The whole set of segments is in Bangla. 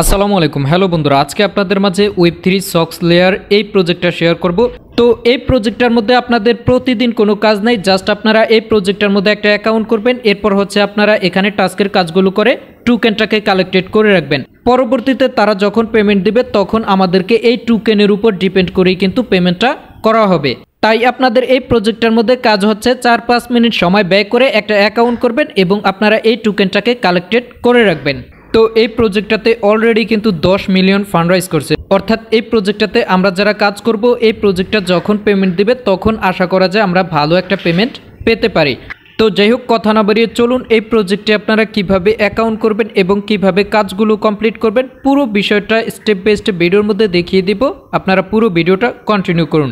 আসসালামু আলাইকুম। হ্যালো বন্ধুরা, আজকে আপনাদের মাঝে ওয়েব3 সক্স লেয়ার এই প্রজেক্টটা শেয়ার করব। তো এই প্রজেক্টটার মধ্যে আপনাদের প্রতিদিন কোনো কাজ নাই, জাস্ট আপনারা এই প্রজেক্টটার মধ্যে একটা অ্যাকাউন্ট করবেন। এরপর হচ্ছে আপনারা এখানে টাস্কের কাজগুলো করে টোকেনটাকে কালেক্টেড করে রাখবেন। পরবর্তীতে তারা যখন পেমেন্ট দিবে তখন আমাদেরকে এই টোকেনের উপর ডিপেন্ড করেই কিন্তু পেমেন্টটা করা হবে। তাই আপনাদের এই প্রজেক্টটার মধ্যে কাজ হচ্ছে 4-5 মিনিট সময় ব্যয় করে একটা অ্যাকাউন্ট করবেন এবং আপনারা এই টোকেনটাকে কালেক্টেড করে রাখবেন। তো এই প্রজেক্টটাতে অলরেডি কিন্তু 10 মিলিয়ন ফান্ড রাইজ করছে, অর্থাৎ এই প্রজেক্টটাতে আমরা যারা কাজ করব এই প্রজেক্টটা যখন পেমেন্ট দিবে তখন আশা করা যায় আমরা ভালো একটা পেমেন্ট পেতে পারি। তো যাই হোক, কথা না বাড়িয়ে চলুন এই প্রজেক্টে আপনারা কিভাবে অ্যাকাউন্ট করবেন এবং কিভাবে কাজগুলো কমপ্লিট করবেন পুরো বিষয়টা স্টেপ বাই স্টেপ ভিডিওর মধ্যে দেখিয়ে দিব। আপনারা পুরো ভিডিওটা কন্টিনিউ করুন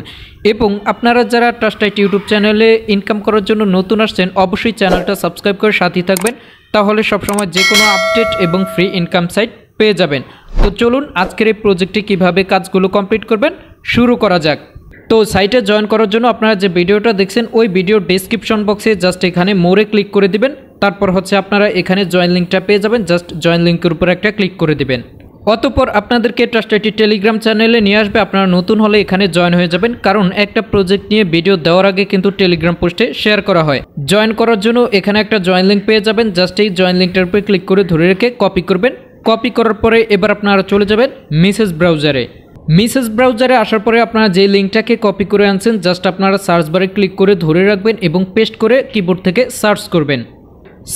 এবং আপনারা যারা ট্রাস্টাইট ইউটিউব চ্যানেলে ইনকাম করার জন্য নতুন আসছেন অবশ্যই চ্যানেলটা সাবস্ক্রাইব করে সাথেই থাকবেন, তাহলে সবসময় যে কোনো আপডেট এবং ফ্রি ইনকাম সাইট পেয়ে যাবেন। তো চলুন আজকের এই প্রজেক্টে কিভাবে কাজগুলো কমপ্লিট করবেন শুরু করা যাক। তো সাইটে জয়েন করার জন্য আপনারা যে ভিডিওটা দেখছেন ওই ভিডিওর ডেসক্রিপশন বক্সে জাস্ট এখানে মোরে ক্লিক করে দিবেন। তারপর হচ্ছে আপনারা এখানে জয়েন লিঙ্কটা পেয়ে যাবেন, জাস্ট জয়েন লিঙ্কের উপর একটা ক্লিক করে দিবেন। অতঃপর আপনাদেরকে ট্রাস্টাইট টেলিগ্রাম চ্যানেলে নিয়ে আসবে। আপনারা নতুন হলে এখানে জয়েন হয়ে যাবেন, কারণ একটা প্রজেক্ট নিয়ে ভিডিও দেওয়ার আগে কিন্তু টেলিগ্রাম পোস্টে শেয়ার করা হয়। জয়েন করার জন্য এখানে একটা জয়েন লিঙ্ক পেয়ে যাবেন, জাস্ট এই জয়েন লিঙ্কটার উপরে ক্লিক করে ধরে রেখে কপি করবেন। কপি করার পরে এবার আপনারা চলে যাবেন মেসেজ ব্রাউজারে। মেসেজ ব্রাউজারে আসার পরে আপনারা যে লিঙ্কটাকে কপি করে আনছেন জাস্ট আপনারা সার্চ বারে ক্লিক করে ধরে রাখবেন এবং পেস্ট করে কিবোর্ড থেকে সার্চ করবেন।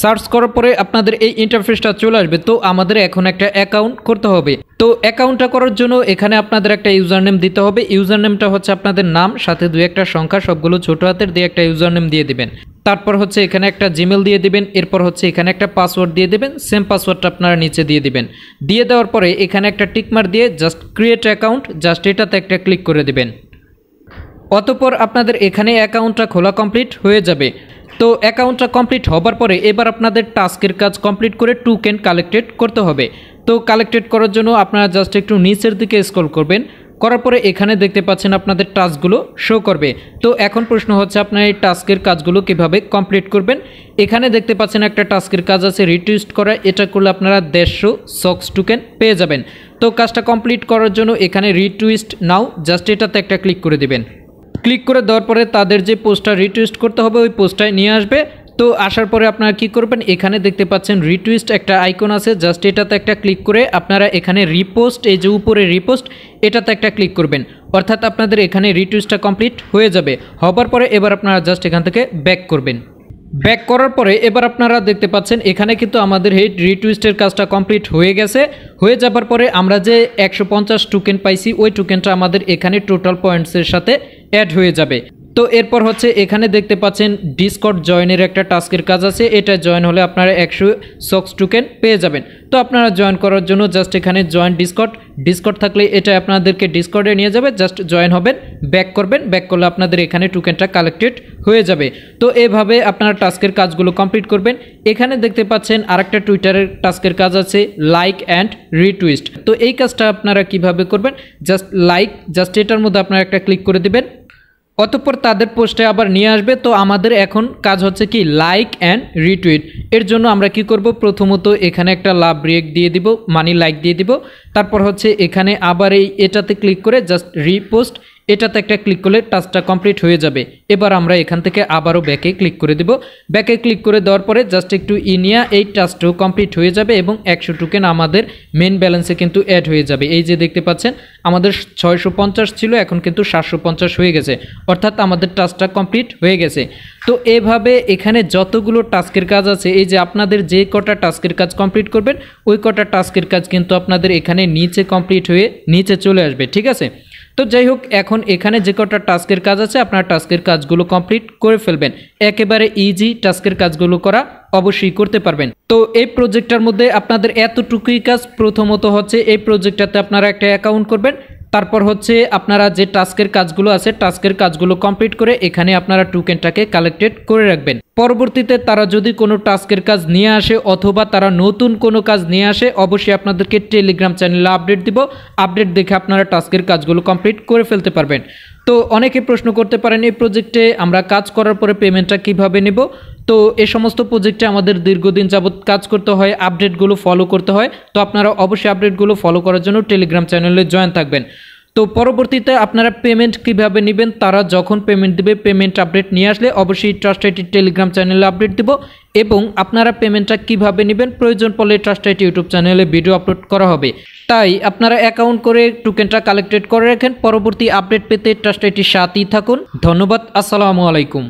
সার্চ করার পরে আপনাদের এই ইন্টারফেসটা চলে আসবে। তো আমাদের এখন একটা অ্যাকাউন্ট করতে হবে। তো অ্যাকাউন্টটা করার জন্য এখানে আপনাদের একটা ইউজার নেম দিতে হবে। ইউজার নেমটা হচ্ছে আপনাদের নাম সাথে 2-1টা সংখ্যা সবগুলো ছোট হাতের দিয়ে একটা ইউজার নেম দিয়ে দিবেন। তারপর হচ্ছে এখানে একটা জিমেল দিয়ে দিবেন। এরপর হচ্ছে এখানে একটা পাসওয়ার্ড দিয়ে দিবেন, সেম পাসওয়ার্ডটা আপনারা নিচে দিয়ে দিবেন। দিয়ে দেওয়ার পরে এখানে একটা টিকমার্ক দিয়ে জাস্ট ক্রিয়েট অ্যাকাউন্ট, জাস্ট এটাতে একটা ক্লিক করে দিবেন। অতঃপর আপনাদের এখানে অ্যাকাউন্টটা খোলা কমপ্লিট হয়ে যাবে। তো অ্যাকাউন্টটা কমপ্লিট হবার পরে এবার আপনাদের টাস্কের কাজ কমপ্লিট করে টোকেন কালেক্টেড করতে হবে। তো কালেক্টেড করার জন্য আপনারা জাস্ট একটু নিচের দিকে স্ক্রল করবেন, করার পরে এখানে দেখতে পাচ্ছেন আপনাদের টাস্কগুলো শো করবে। তো এখন প্রশ্ন হচ্ছে আপনারা এই টাস্কের কাজগুলো কিভাবে কমপ্লিট করবেন। এখানে দেখতে পাচ্ছেন একটা টাস্কের কাজ আছে রিটুইস্ট করা, এটা করলে আপনারা 150 সক্স টোকেন পেয়ে যাবেন। তো কাজটা কমপ্লিট করার জন্য এখানে রিটুইস্ট নাও, জাস্ট এটাতে একটা ক্লিক করে দিবেন। ক্লিক করে দেওয়ার পরে তাদের যে পোস্টটা রিটুইস্ট করতে হবে ওই পোস্টটায় নিয়ে আসবে। তো আসার পরে আপনারা কি করবেন, এখানে দেখতে পাচ্ছেন রিটুইস্ট একটা আইকন আছে, জাস্ট এটাতে একটা ক্লিক করে আপনারা এখানে রিপোস্ট, এই যে উপরে রিপোস্ট এটাতে একটা ক্লিক করবেন। অর্থাৎ আপনাদের এখানে রিটুইস্টটা কমপ্লিট হয়ে যাবে। হবার পরে এবার আপনারা জাস্ট এখান থেকে ব্যাক করবেন। ব্যাক করার পরে এবার আপনারা দেখতে পাচ্ছেন এখানে কিন্তু আমাদের এই রিটুইস্টের কাজটা কমপ্লিট হয়ে গেছে। হয়ে যাবার পরে আমরা যে 150 টোকেন পাইছি ওই টোকেনটা আমাদের এখানে টোটাল পয়েন্টসের সাথে অ্যাড হয়ে যাবে। তো এরপর হচ্ছে এখানে দেখতে পাচ্ছেন ডিসকর্ড জয়েনের একটা টাস্কের কাজ আছে, এটা জয়েন হলে আপনারা 100 সক্স টোকেন পেয়ে যাবেন। তো আপনারা জয়েন করার জন্য জাস্ট এখানে জয়েন ডিসকর্ড থাকলে এটা আপনাদেরকে ডিসকর্ডে নিয়ে যাবে, জাস্ট জয়েন হবেন, ব্যাক করবেন। ব্যাক করলে আপনাদের এখানে টোকেনটা কালেক্টেড হয়ে যাবে। তো এভাবে আপনারা টাস্কের কাজগুলো কমপ্লিট করবেন। এখানে দেখতে পাচ্ছেন আরেকটা টুইটারের টাস্কের কাজ আছে, লাইক অ্যান্ড রিটুইস্ট। তো এই কাজটা আপনারা কিভাবে করবেন, জাস্ট লাইক, জাস্ট এটার মধ্যে আপনারা একটা ক্লিক করে দিবেন। অতঃপর তাদের পোস্টে আবার নিয়ে আসবে। তো আমাদের এখন কাজ হচ্ছে কি লাইক অ্যান্ড রিটুইট। এর জন্য আমরা কি করব, প্রথমত এখানে একটা লাভ রিয়েক্ট দিয়ে দিব, মানি লাইক দিয়ে দিব। তারপর হচ্ছে এখানে আবার এটাতে ক্লিক করে জাস্ট রিপোস্ট, এটাতে একটা ক্লিক করলে টাস্কটা কমপ্লিট হয়ে যাবে। এবার আমরা এখান থেকে আবারও ব্যাকে ক্লিক করে দিব। ব্যাকে ক্লিক করে দেওয়ার পরে জাস্ট একটু ইনিয়া এই টাস্কটাও কমপ্লিট হয়ে যাবে এবং 100 টোকেন আমাদের মেন ব্যালেন্সে কিন্তু অ্যাড হয়ে যাবে। এই যে দেখতে পাচ্ছেন আমাদের 650 ছিল, এখন কিন্তু 750 হয়ে গেছে, অর্থাৎ আমাদের টাস্কটা কমপ্লিট হয়ে গেছে। তো এভাবে এখানে যতগুলো টাস্কের কাজ আছে, এই যে আপনাদের যে কটা টাস্কের কাজ কমপ্লিট করবেন ওই কটা টাস্কের কাজ কিন্তু আপনাদের এখানে নিচে কমপ্লিট হয়ে নিচে চলে আসবে, ঠিক আছে। তো যাই হোক, এখন এখানে যে কটা টাস্কের কাজ আছে আপনারা টাস্কের কাজগুলো কমপ্লিট করে ফেলবেন। একেবারে ইজি টাস্কের কাজগুলো করা অবশ্যই করতে পারবেন। তো এই প্রজেক্টটার মধ্যে আপনাদের এতটুকুই কাজ। প্রথমত হচ্ছে এই প্রজেক্টটাতে আপনারা একটা অ্যাকাউন্ট করবেন, তারপর হচ্ছে আপনারা যে টাস্কের কাজগুলো আছে টাস্কের কাজগুলো কমপ্লিট করে এখানে আপনারা টোকেনটাকে কালেক্টেড করে রাখবেন। পরবর্তীতে তারা যদি কোনো টাস্কের কাজ নিয়ে আসে অথবা তারা নতুন কোনো কাজ নিয়ে আসে অবশ্যই আপনাদেরকে টেলিগ্রাম চ্যানেলে আপডেট দিব। আপডেট দেখে আপনারা টাস্কের কাজগুলো কমপ্লিট করে ফেলতে পারবেন। তো অনেকে প্রশ্ন করতে পারেন এই প্রজেক্টে আমরা কাজ করার পরে পেমেন্টটা কিভাবে নেব। তো এই সমস্ত প্রজেক্টে আমাদের দীর্ঘদিন যাবত কাজ করতে হয়, আপডেটগুলো ফলো করতে হয়। তো আপনারা অবশ্যই আপডেটগুলো ফলো করার জন্য টেলিগ্রাম চ্যানেলে জয়েন থাকবেন। তো পরবর্তীতে আপনারা পেমেন্ট কিভাবে নেবেন, তারা যখন পেমেন্ট দেবে পেমেন্ট আপডেট নিয়ে আসলে অবশ্যই ট্রাস্ট আইটি টেলিগ্রাম চ্যানেলে আপডেট দেব, এবং আপনারা পেমেন্টটা কিভাবে নেবেন প্রয়োজন পড়লে ট্রাস্ট আইটি ইউটিউব চ্যানেলে ভিডিও আপলোড করা হবে। তাই আপনারা অ্যাকাউন্ট করে টোকেনটা কালেক্টেড করে রাখেন, পরবর্তী আপডেট পেতে ট্রাস্ট আইটির সাথেই থাকুন। ধন্যবাদ, আসসালামু আলাইকুম।